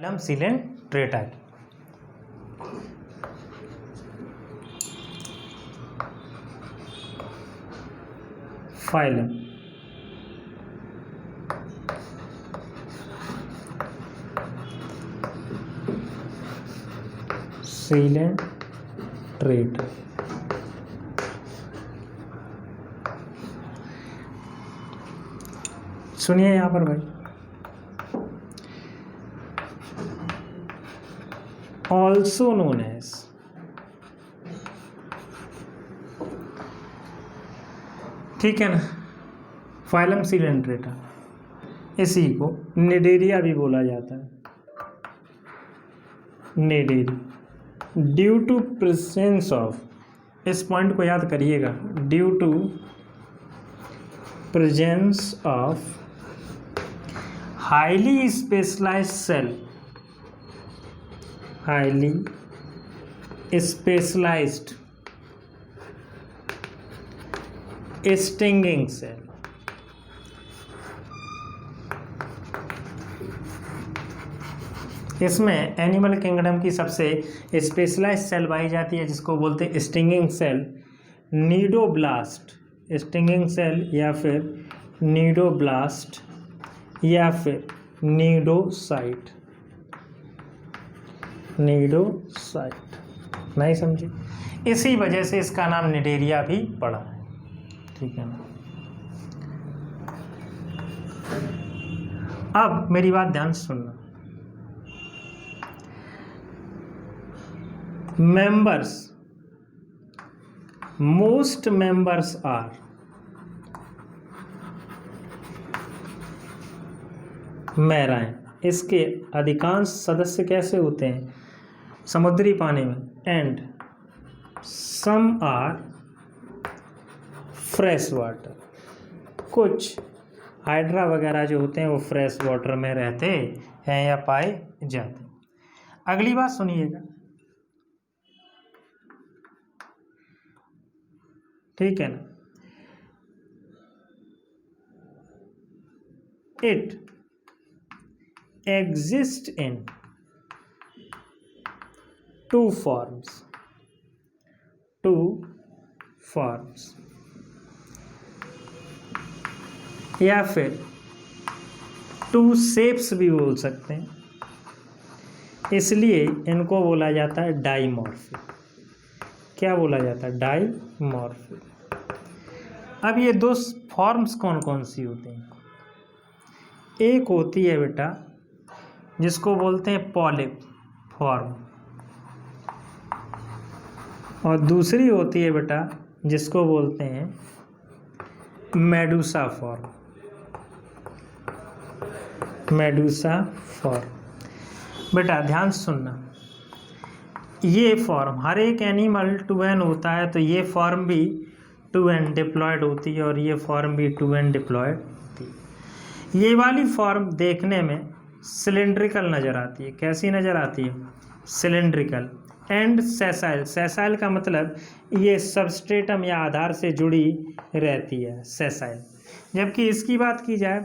Phylum Coelenterata की। Phylum Coelenterata. सुनिए यहां पर भाई, ऑल्सो नोन एज, ठीक है ना, फाइलम सिलेंट्रेटा, इसी को निडेरिया भी बोला जाता है, cnidaria, due to presence of, इस पॉइंट को याद करिएगा, due to presence of highly specialised cell, highly specialised stinging cell, इसमें एनिमल किंगडम की सबसे स्पेशलाइज्ड सेल पाई जाती है जिसको बोलते हैं stinging cell, cnidoblast, stinging cell या फिर नीडोब्लास्ट या फिर नीडोसाइट, नीडोसाइट, नहीं समझे, इसी वजह से इसका नाम निडेरिया भी पड़ा है, ठीक है ना। अब मेरी बात ध्यान से सुनना, members, most members are, मैराएं, इसके अधिकांश सदस्य कैसे होते हैं, समुद्री पानी में, and some are fresh water, कुछ हाइड्रा वगैरह जो होते हैं वो फ्रेश वाटर में रहते हैं या पाए जाते हैं। अगली बात सुनिएगा, ठीक है ना, it exist in two forms, two forms, या फिर टू शेप्स भी बोल सकते हैं, इसलिए इनको बोला जाता है डाइमॉर्फिक। क्या बोला जाता है, डाइमॉर्फिक। अब ये दो फॉर्म्स कौन कौन सी होती हैं, एक होती है बेटा जिसको बोलते हैं पॉलिप फॉर्म, और दूसरी होती है बेटा जिसको बोलते हैं मेडूसा फॉर्म, मेडूसा फॉर्म। बेटा ध्यान सुनना, ये फॉर्म हर एक एनिमल टू एन होता है, तो ये फॉर्म भी टू एन डिप्लॉयड होती है और ये फॉर्म भी टू एन डिप्लॉयड होती है। ये वाली फॉर्म देखने में सिलेंड्रिकल नज़र आती है, कैसी नज़र आती है, सिलेंड्रिकल, एंड सेसाइल, सेसाइल का मतलब ये सबस्ट्रेटम या आधार से जुड़ी रहती है, सेसाइल। जबकि इसकी बात की जाए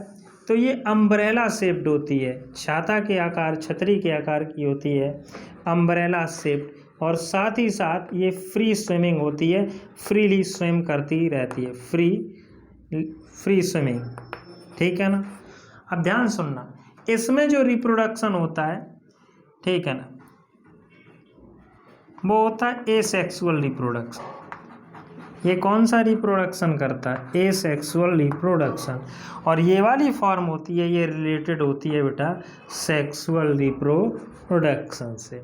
तो ये अम्ब्रेला शेप्ड होती है, छाता के आकार, छतरी के आकार की होती है, अम्ब्रेला शेप्ड, और साथ ही साथ ये फ्री स्विमिंग होती है, फ्रीली स्विम करती रहती है, फ्री स्विमिंग, ठीक है ना। अब ध्यान सुनना, इसमें जो रिप्रोडक्शन होता है, ठीक है ना, वो होता है एसेक्सुअल रिप्रोडक्शन। ये कौन सा रिप्रोडक्शन करता है, एसेक्सुअल रिप्रोडक्शन, और ये वाली फॉर्म होती है, ये रिलेटेड होती है बेटा सेक्सुअल रिप्रोडक्शन से,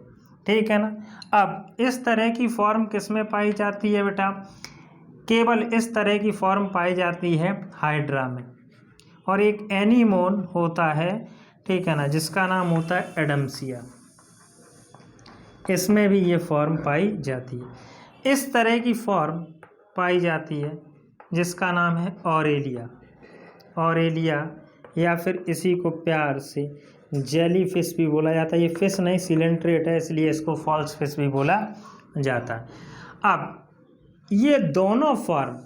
ठीक है ना। अब इस तरह की फॉर्म किस में पाई जाती है बेटा, केवल इस तरह की फॉर्म पाई जाती है हाइड्रा में, और एक एनीमोन होता है, ठीक है ना, जिसका नाम होता है एडम्सिया, इसमें भी ये फॉर्म पाई जाती है। इस तरह की फॉर्म पाई जाती है जिसका नाम है ऑरेलिया, ऑरेलिया, या फिर इसी को प्यार से जेली फिश भी बोला जाता है। ये फिश नहीं, सिलेंट्रेट है, इसलिए इसको फॉल्स फिश भी बोला जाता है। अब ये दोनों फॉर्म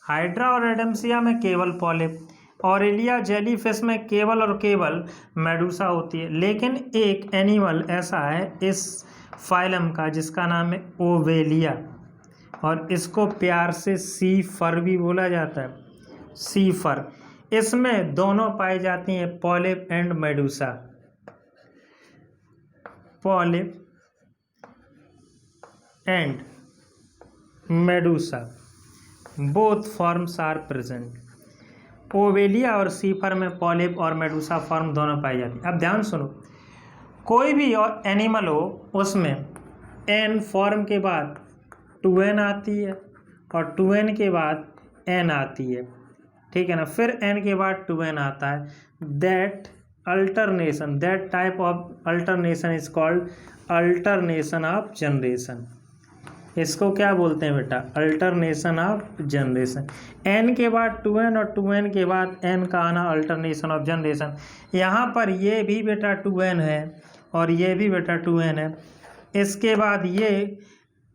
हाइड्रा और एडम्सिया में केवल पॉलिप, ऑरेलिया जेलीफिश में केवल और केवल मेडूसा होती है, लेकिन एक एनिमल ऐसा है इस फाइलम का जिसका नाम है ओवेलिया, और इसको प्यार से सी फर भी बोला जाता है, सी फर। इसमें दोनों पाई जाती हैं, polyp and medusa. Polyp and medusa both forms are present. Obelia और सीफर में पॉलिप और मेडूसा फॉर्म दोनों पाई जाती है। अब ध्यान सुनो, कोई भी और एनिमल हो उसमें एन फॉर्म के बाद 2n आती है और 2n के बाद n आती है, ठीक है ना, फिर n के बाद 2n आता है। That alternation, that type of alternation is called alternation of generation. इसको क्या बोलते हैं बेटा? Alternation of generation. n के बाद 2n और 2n के बाद n का आना, अल्टरनेशन ऑफ जनरेशन। यहाँ पर ये भी बेटा 2n है और ये भी बेटा 2n है। इसके बाद ये,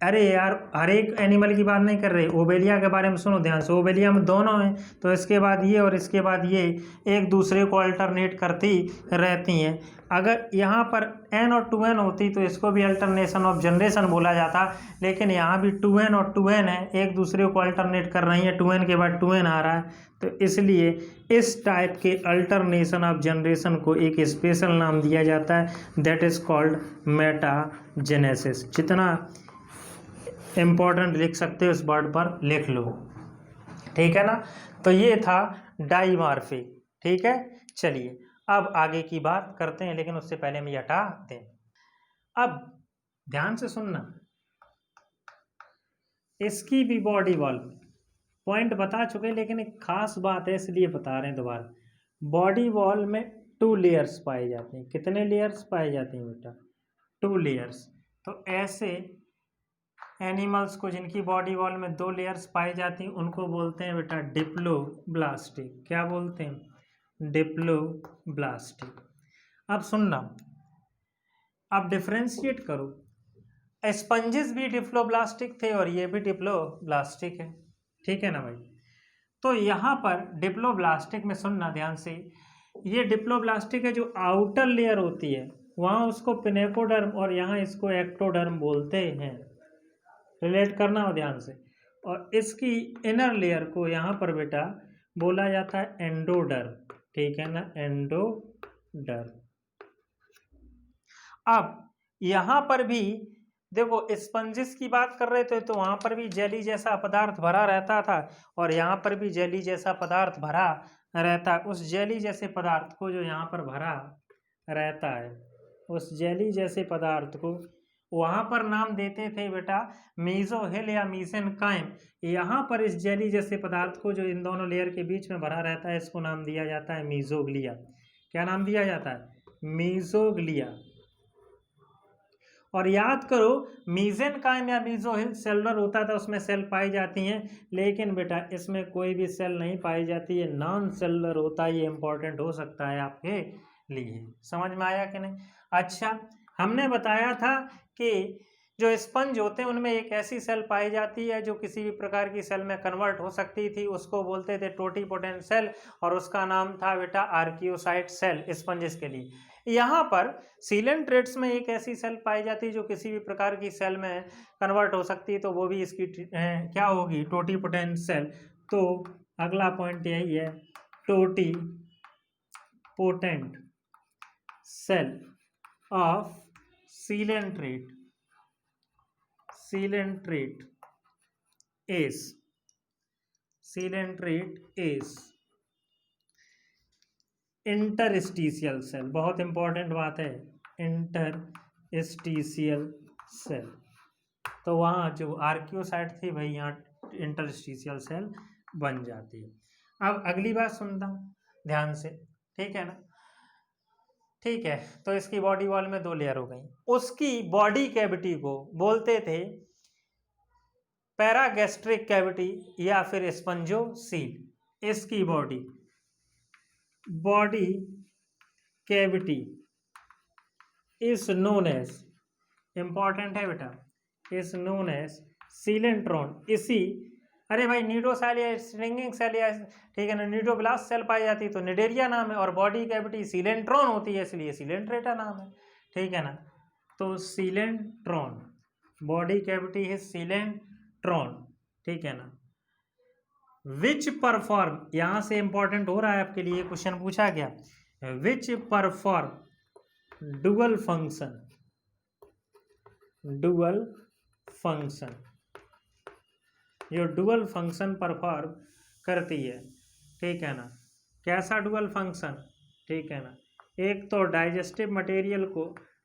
अरे यार हर एक एनिमल की बात नहीं कर रहे, ओबेलिया के बारे में सुनो ध्यान से। ओबेलिया में दोनों हैं, तो इसके बाद ये और इसके बाद ये एक दूसरे को अल्टरनेट करती रहती हैं। अगर यहाँ पर n और 2n होती तो इसको भी अल्टरनेशन ऑफ जनरेशन बोला जाता, लेकिन यहाँ भी 2n और 2n है, एक दूसरे को अल्टरनेट कर रही है, 2n के बाद 2n आ रहा है, तो इसलिए इस टाइप के अल्टरनेशन ऑफ जनरेशन को एक स्पेशल नाम दिया जाता है, दैट इज कॉल्ड मेटाजेनेसिस। जितना इम्पोर्टेंट लिख सकते हो इस वर्ड पर लिख लो, ठीक है ना। तो ये था डाइमॉर्फिक, ठीक है। चलिए अब आगे की बात करते हैं, लेकिन उससे पहले हम ये हटा दें। अब ध्यान से सुनना, इसकी भी बॉडी वॉल पॉइंट बता चुके, लेकिन एक खास बात है इसलिए बता रहे हैं दोबारा। बॉडी वॉल में 2 लेयर्स पाए जाते हैं। कितने लेयर्स पाए जाते हैं बेटा? 2 लेयर्स। तो ऐसे एनिमल्स को जिनकी बॉडी वॉल में 2 लेयर्स पाई जाती हैं उनको बोलते हैं बेटा डिप्लोब्लास्टिक। क्या बोलते हैं? डिप्लोब्लास्टिक। अब सुनना, अब डिफ्रेंशिएट करो, स्पंजेस भी डिप्लोब्लास्टिक थे और ये भी डिप्लोब्लास्टिक है, ठीक है ना भाई। तो यहाँ पर डिप्लोब्लास्टिक में सुनना ध्यान से, ये डिप्लोब्लास्टिक है जो आउटर लेयर होती है वहाँ उसको पिनेकोडर्म और यहाँ इसको एक्टोडर्म बोलते हैं, रिलेट करना हो ध्यान से। और इसकी इनर लेयर को यहाँ पर बेटा बोला जाता है एंडोडर्म, ठीक है ना, एंडोडर्म। अब यहाँ पर भी देखो स्पंजिस की बात कर रहे थे तो वहाँ पर भी जेली जैसा पदार्थ भरा रहता था और यहाँ पर भी जेली जैसा पदार्थ भरा रहता है। उस जेली जैसे पदार्थ को जो यहाँ पर भरा रहता है, उस जेली जैसे पदार्थ को वहाँ पर नाम देते थे बेटा मीजोहिल या मीसेनकाइम। यहाँ पर इस जेली जैसे पदार्थ को जो इन दोनों लेयर के बीच में भरा रहता है इसको नाम दिया जाता है मीजोग्लिया। क्या नाम दिया जाता है? मीजोग्लिया। और याद करो मीसेनकाइम या मीजोहिल सेलुलर होता था, उसमें सेल पाई जाती हैं, लेकिन बेटा इसमें कोई भी सेल नहीं पाई जाती है, नॉन सेलुलर होता है। ये इंपॉर्टेंट हो सकता है आपके लिए, समझ में आया कि नहीं? अच्छा, हमने बताया था कि जो स्पंज होते हैं उनमें एक ऐसी सेल पाई जाती है जो किसी भी प्रकार की सेल में कन्वर्ट हो सकती थी, उसको बोलते थे टोटीपोटेंट सेल, और उसका नाम था बेटा आर्कियोसाइट सेल स्पंजिस के लिए। यहाँ पर सीलेंट्रेट्स में एक ऐसी सेल पाई जाती है जो किसी भी प्रकार की सेल में कन्वर्ट हो सकती है, तो वो भी इसकी क्या होगी? Totipotent cell. तो अगला पॉइंट यही है, totipotent cell of coelenterate is interstitial cell. बहुत इंपॉर्टेंट बात है, इंटरस्टिशियल सेल। तो वहाँ जो आर्कियोसाइट थी वही यहाँ इंटरस्टिशियल सेल बन जाती है। अब अगली बात सुनता हूँ ध्यान से, ठीक है ना। ठीक है, तो इसकी बॉडी वॉल में 2 लेयर हो गई। उसकी बॉडी कैविटी को बोलते थे पैरागैस्ट्रिक कैविटी या फिर स्पंजोसील। इसकी body cavity is known as, important है बेटा, इज नोन एज सीलेंट्रॉन। इसी अरे भाई न्यूट्रोसेल या स्ट्रिंगिंग सेल या ठीक है ना न्यूट्रोब्लास्ट सेल पाई जाती है तो निडेरिया नाम है, और बॉडी कैविटी सीलेंट्रॉन होती है इसलिए सीलेंट्रेटा नाम है, ठीक है ना। तो सीलेंट्रॉन, बॉडी कैविटी है सीलेंट्रॉन, ठीक है ना। विच परफॉर्म, यहां से इंपॉर्टेंट हो रहा है आपके लिए, क्वेश्चन पूछा गया, which perform dual function, dual function, जो डुअल फंक्शन परफॉर्म करती है, ठीक है ना। कैसा डुअल फंक्शन, ठीक है ना। एक तो डाइजेस्टिव मटेरियल को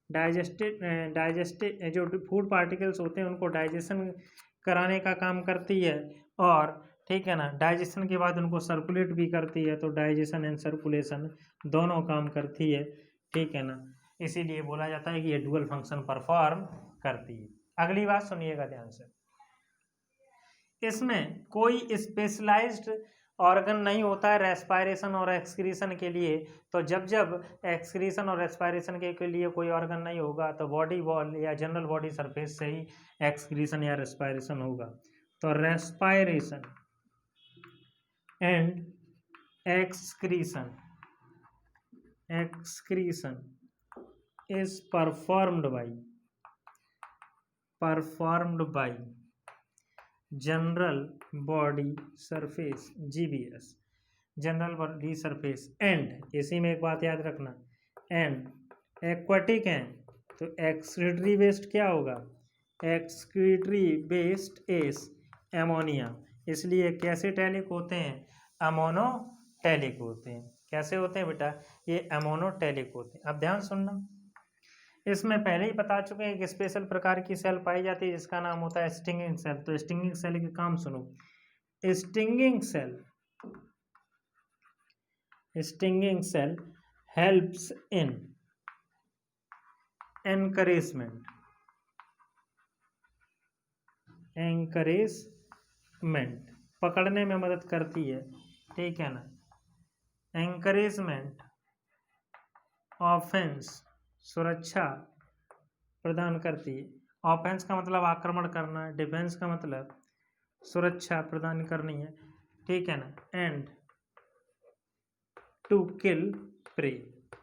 डाइजेस्टिव जो फूड पार्टिकल्स होते हैं उनको डाइजेशन कराने का काम करती है, और ठीक है ना डाइजेशन के बाद उनको सर्कुलेट भी करती है, तो डाइजेशन एंड सर्कुलेशन दोनों काम करती है, ठीक है ना। इसीलिए बोला जाता है कि ये डुअल फंक्शन परफॉर्म करती है। अगली बात सुनिएगा ध्यान से, इसमें कोई स्पेशलाइज्ड ऑर्गन नहीं होता है रेस्पायरेशन और एक्सक्रीशन के लिए, तो जब जब एक्सक्रीशन और रेस्पायरेशन के लिए कोई ऑर्गन नहीं होगा तो बॉडी वॉल या जनरल बॉडी सरफेस से ही एक्सक्रीशन या रेस्पायरेशन होगा। तो respiration and excretion is performed by general body surface GBS, general body surface, and इसी में एक बात याद रखना, एंड एक्वाटिक हैं तो एक्सक्रीटरी वेस्ट क्या होगा, एक्सक्रीटरी वेस्ट इज एमोनिया, इसलिए कैसे टैलिक होते हैं, अमोनोटैलिक होते हैं। कैसे होते हैं बेटा, ये अमोनोटैलिक होते हैं। अब ध्यान सुनना, इसमें पहले ही बता चुके हैं कि स्पेशल प्रकार की सेल पाई जाती है जिसका नाम होता है स्टिंगिंग सेल। तो स्टिंगिंग सेल के काम सुनो, stinging cell helps in anchoragement, पकड़ने में मदद करती है, ठीक है ना। एंकरेजमेंट, ऑफेंस, सुरक्षा प्रदान करती है। ऑफेंस का मतलब आक्रमण करना, डिफेंस का मतलब सुरक्षा प्रदान करनी है, ठीक है ना। And to kill prey,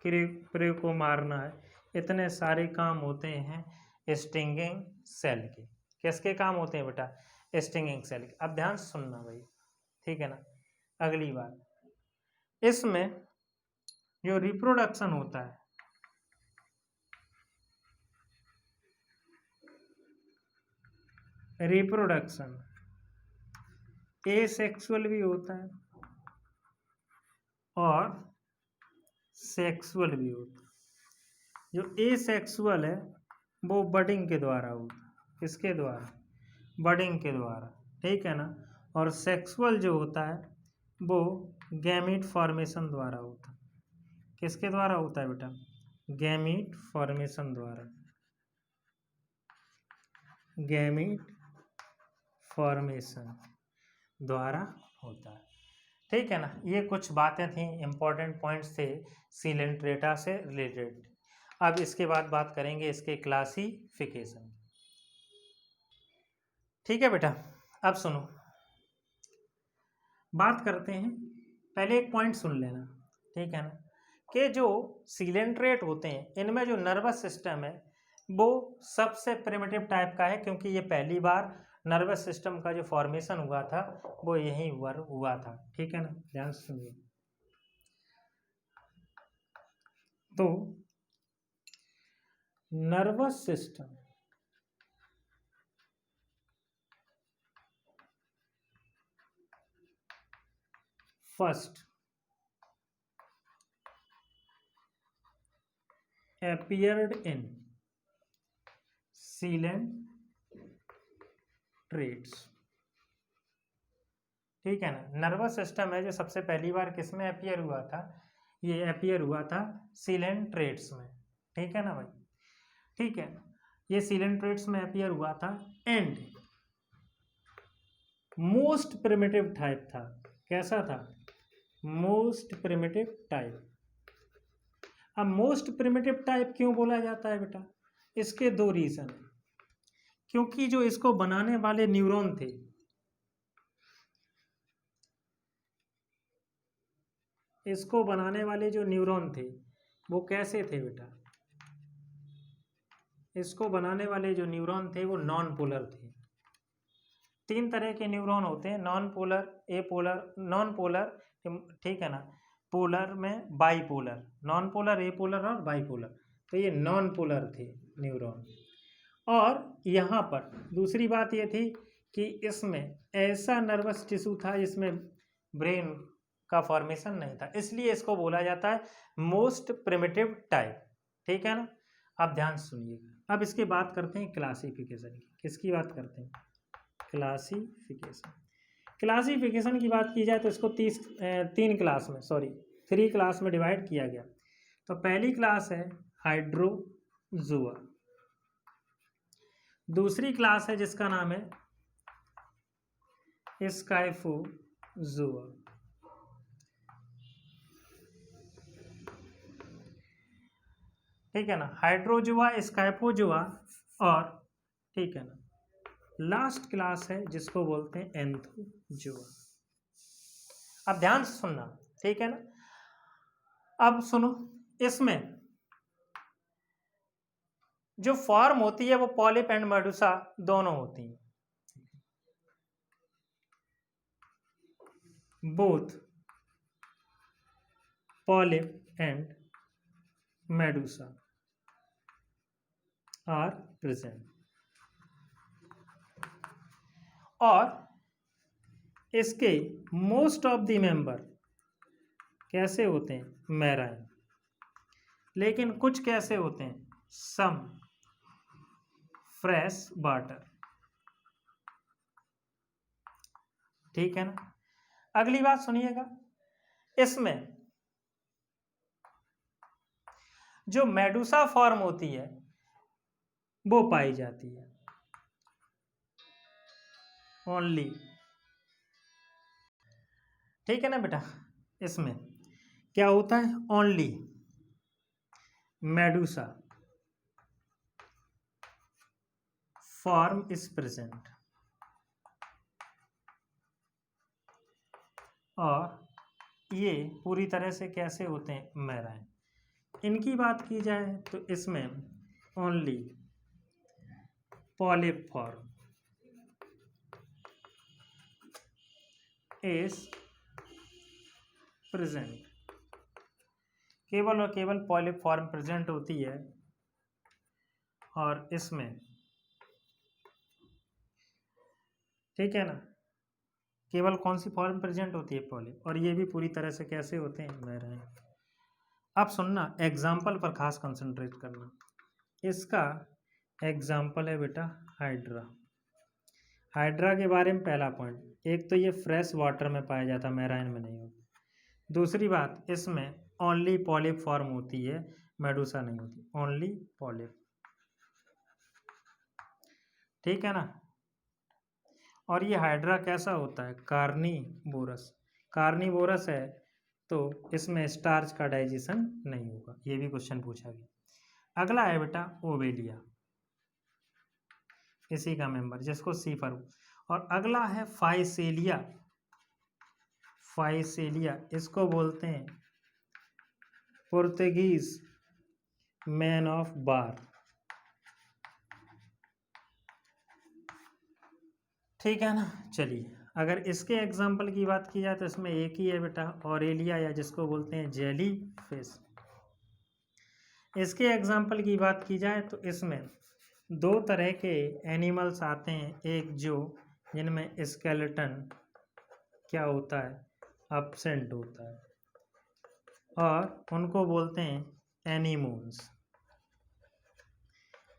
prey को मारना है। इतने सारे काम होते हैं स्टिंगिंग सेल के। किसके काम होते हैं बेटा, स्टिंगिंग सेल के। अब ध्यान सुनना भाई, ठीक है ना। अगली बात, इसमें जो रिप्रोडक्शन होता है, रिप्रोडक्शन एसेक्सुअल भी होता है और सेक्सुअल भी होता है। जो एसेक्सुअल है वो बडिंग के द्वारा होता है, किसके द्वारा, बडिंग के द्वारा, ठीक है ना। और सेक्सुअल जो होता है वो गैमीट फॉर्मेशन द्वारा होता है। किसके द्वारा होता है बेटा, गैमीट फॉर्मेशन द्वारा, गैमीट फॉर्मेशन द्वारा होता है, ठीक है ना। ये कुछ बातें थी, इंपॉर्टेंट पॉइंट्स थे सीलेंट्रेटा से रिलेटेड। अब इसके बाद बात करेंगे इसके क्लासिफिकेशन, ठीक है बेटा। अब सुनो, बात करते हैं, पहले एक पॉइंट सुन लेना, ठीक है ना, कि जो सीलेंट्रेट होते हैं इनमें जो नर्वस सिस्टम है वो सबसे प्रिमिटिव टाइप का है, क्योंकि ये पहली बार नर्वस सिस्टम का जो फॉर्मेशन हुआ था वो यहीं हुआ था, ठीक है ना। ध्यान सुनिए, तो nervous system first appeared in coelenterates, ठीक है ना। नर्वस सिस्टम है जो सबसे पहली बार किस में अपीयर हुआ था, ये अपीयर हुआ था सीलेंट्रेट्स में, ठीक है ना भाई, ठीक है। ये सीलेंट्रेट्स में अपीयर हुआ था एंड मोस्ट प्रिमिटिव टाइप था। कैसा था, मोस्ट प्रिमिटिव टाइप। अब मोस्ट प्रिमिटिव टाइप क्यों बोला जाता है बेटा, इसके दो रीजन, क्योंकि जो इसको बनाने वाले न्यूरॉन थे इसको बनाने वाले जो न्यूरॉन थे वो कैसे थे बेटा? इसको बनाने वाले जो न्यूरॉन थे वो नॉन पोलर थे। 3 तरह के न्यूरॉन होते हैं, नॉन पोलर, ए पोलर, नॉन पोलर, ठीक है ना, पोलर में बाईपोलर, नॉन पोलर, ए पोलर और बाईपोलर। तो ये नॉन पोलर थे न्यूरॉन। और यहाँ पर दूसरी बात ये थी कि इसमें ऐसा नर्वस टिश्यू था जिसमें ब्रेन का फॉर्मेशन नहीं था, इसलिए इसको बोला जाता है मोस्ट प्रिमिटिव टाइप। ठीक है ना? आप ध्यान सुनिएगा। अब इसकी बात करते हैं क्लासिफिकेशन की। किसकी बात करते हैं? क्लासिफिकेशन। क्लासिफिकेशन की बात की जाए तो इसको 3 क्लास में डिवाइड किया गया। तो पहली क्लास है हाइड्रोजुआ, दूसरी क्लास है जिसका नाम है स्काइफोजुआ, ठीक है ना, हाइड्रोजुआ, स्काइफोजुआ, और ठीक है ना, लास्ट क्लास है जिसको बोलते हैं एंथोजुआ। अब ध्यान से सुनना, ठीक है ना। अब सुनो, इसमें जो फॉर्म होती है वो पॉलिप एंड मेडुसा दोनों होती हैं, both polyp and medusa are present. और इसके मोस्ट ऑफ द मेंबर कैसे होते हैं? मैराइन। लेकिन कुछ कैसे होते हैं? Some fresh water. ठीक है ना। अगली बात सुनिएगा, इसमें जो मेडुसा फॉर्म होती है वो पाई जाती है ओनली, ठीक है ना बेटा। इसमें क्या होता है? Only Medusa form is present. और ये पूरी तरह से कैसे होते हैं? मैराइन। इनकी बात की जाए तो इसमें only polyp form is present, केवल और केवल पॉलिप फॉर्म प्रेजेंट होती है। और इसमें ठीक है ना, केवल कौन सी फॉर्म प्रेजेंट होती है? पॉलिप। और ये भी पूरी तरह से कैसे होते हैं? मैराइन। अब सुनना, एग्जाम्पल पर खास कंसंट्रेट करना। इसका एग्जाम्पल है बेटा हाइड्रा। हाइड्रा के बारे में पहला पॉइंट, एक तो ये फ्रेश वाटर में पाया जाता, मैराइन में नहीं होता। दूसरी बात, इसमें ओनली पॉलिप फॉर्म होती है, मेडुसा नहीं होती, ओनली पॉलिप। ठीक है ना। और ये हाइड्रा कैसा होता है? कार्निवोरस। कार्निवोरस है तो इसमें स्टार्च का डाइजेशन नहीं होगा, ये भी क्वेश्चन पूछा गया। अगला है बेटा ओवेलिया, इसी का मेंबर जिसको सीफर। और अगला है फाइसेलिया। फाइसेलिया, इसको बोलते हैं पुर्तगीज मैन ऑफ बार। ठीक है ना। चलिए, अगर इसके एग्जाम्पल की बात की जाए तो इसमें एक ही है बेटा, ऑरेलिया, या जिसको बोलते हैं जेली फिश। इसके एग्जाम्पल की बात की जाए तो इसमें 2 तरह के एनिमल्स आते हैं, एक जो जिनमें स्केलेटन क्या होता है? एब्सेंट होता है, और उनको बोलते हैं एनीमोन्स।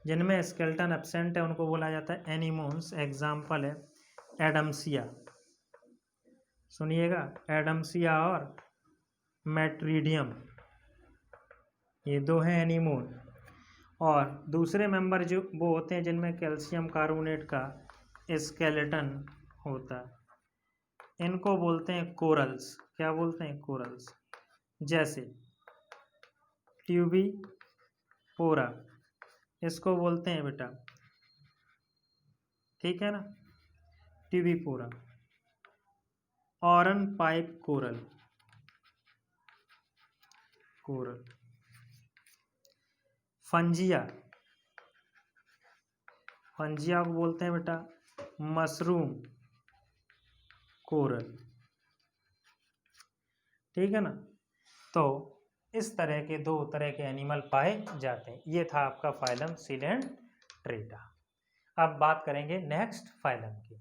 जिनमें स्केलेटन एब्सेंट है उनको बोला जाता है एनीमोन्स। एग्जाम्पल है एडम्सिया, सुनिएगा, एडम्सिया और मैट्रीडियम, ये 2 हैं एनीमोन। और दूसरे मेंबर जो वो होते हैं जिनमें कैल्शियम कार्बोनेट का स्केलेटन होता है, इनको बोलते हैं कोरल्स। क्या बोलते हैं? कोरल्स। जैसे ट्यूबी पोरा, इसको बोलते हैं बेटा, ठीक है ना, Tubipora. Organ pipe coral, coral. Fungia, Fungia को बोलते हैं बेटा मशरूम कोरल। ठीक है ना। तो इस तरह के 2 तरह के एनिमल पाए जाते हैं। ये था आपका फाइलम सिलेंट्रेटा। अब बात करेंगे नेक्स्ट फाइलम की।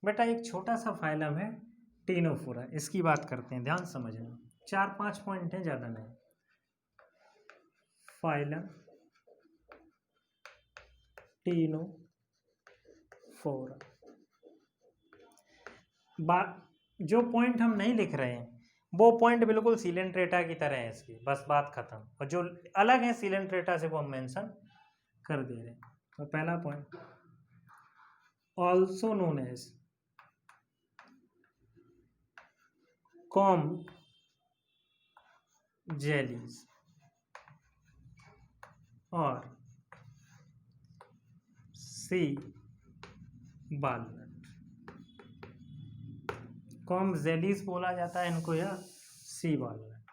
बेटा एक छोटा सा फाइलम है टीनोफोरा, इसकी बात करते हैं, ध्यान समझना। 4-5 पॉइंट है, ज़्यादा नहीं। Phylum Ctenophora. जो पॉइंट हम नहीं लिख रहे हैं वो पॉइंट बिल्कुल सिलेंट्रेटा की तरह है इसकी, बस बात खत्म। और जो अलग है सिलेंट्रेटा से वो हम मेंशन कर दे रहे हैं। तो पहला point, also known as comb jellies और सी वालनट। कॉम्ब जेलीज बोला जाता है इनको, या सी वालनट।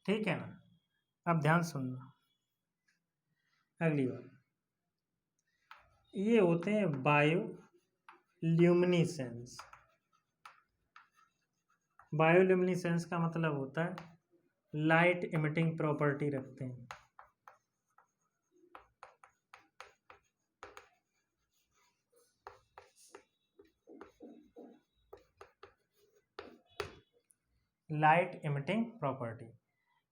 ठीक है ना। अब ध्यान सुनना अगली बार। ये होते हैं बायोल्यूमिनेसेंस। बायोल्यूमिनेसेंस का मतलब होता है लाइट इमिटिंग प्रॉपर्टी रखते हैं। लाइट इमिटिंग प्रॉपर्टी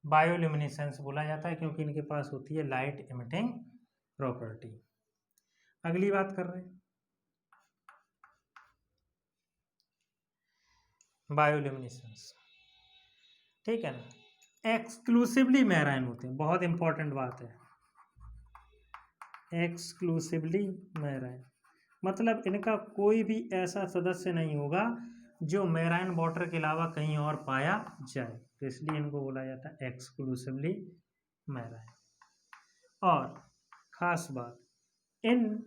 बायोल्यूमिनेसेंस बोला जाता है, क्योंकि इनके पास होती है लाइट इमिटिंग प्रॉपर्टी। अगली बात कर रहे हैं बायोल्यूमिनेसेंस। ठीक है ना। एक्सक्लूसिवली मैराइन होते हैं, बहुत इंपॉर्टेंट बात है। एक्सक्लूसिवली मैराइन मतलब इनका कोई भी ऐसा सदस्य नहीं होगा जो मैराइन वाटर के अलावा कहीं और पाया जाए, तो इसलिए इनको बोला जाता है एक्सक्लूसिवली मैराइन। और खास बात, in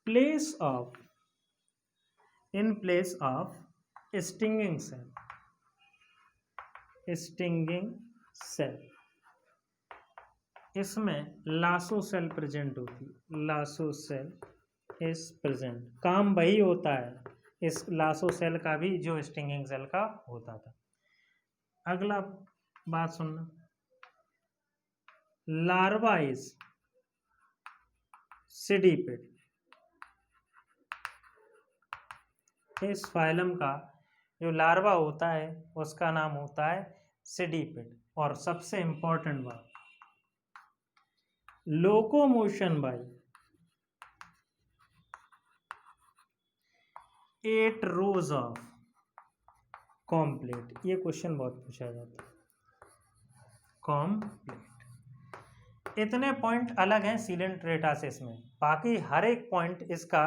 place of stinging cell, इसमें लासो सेल प्रेजेंट होती है। Lasso cell is present. काम वही होता है इस लासो सेल का भी जो स्टिंगिंग सेल का होता था। अगला बात सुनना, लार्वा इज सीडीपिड। इस फाइलम का जो लार्वा होता है उसका नाम होता है सीडीपिड। और सबसे इंपॉर्टेंट बात, locomotion by 8 rows of comb plate. ये क्वेश्चन बहुत पूछा जाता है। कॉम्प्लेट, इतने पॉइंट अलग हैं सिलेंट्रेटा से इसमें, बाकी हर एक पॉइंट इसका,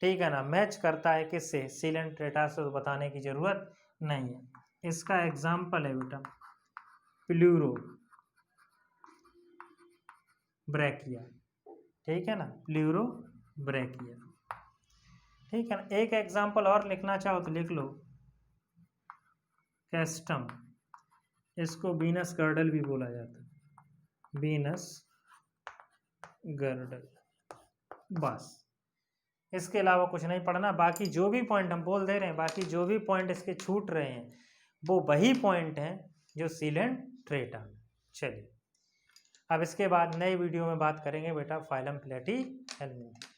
ठीक है ना, मैच करता है किससे, सिलेंट्रेटा से, तो बताने की जरूरत नहीं है। इसका एग्जाम्पल है बेटा प्लूरो ब्रैकिया। ठीक है ना, प्लूरो ब्रैकिया। ठीक है ना। एक एग्जाम्पल और लिखना चाहो तो लिख लो, कैस्टम। इसको वीनस गर्डल भी बोला जाता है, वीनस गर्डल। बस इसके अलावा कुछ नहीं पढ़ना। बाकी जो भी पॉइंट हम बोल दे रहे हैं, बाकी जो भी पॉइंट इसके छूट रहे हैं वो वही पॉइंट हैं जो सिलेंट्रेटा। चलिए अब इसके बाद नए वीडियो में बात करेंगे बेटा फाइलम प्लेटी हेल्मिंथी।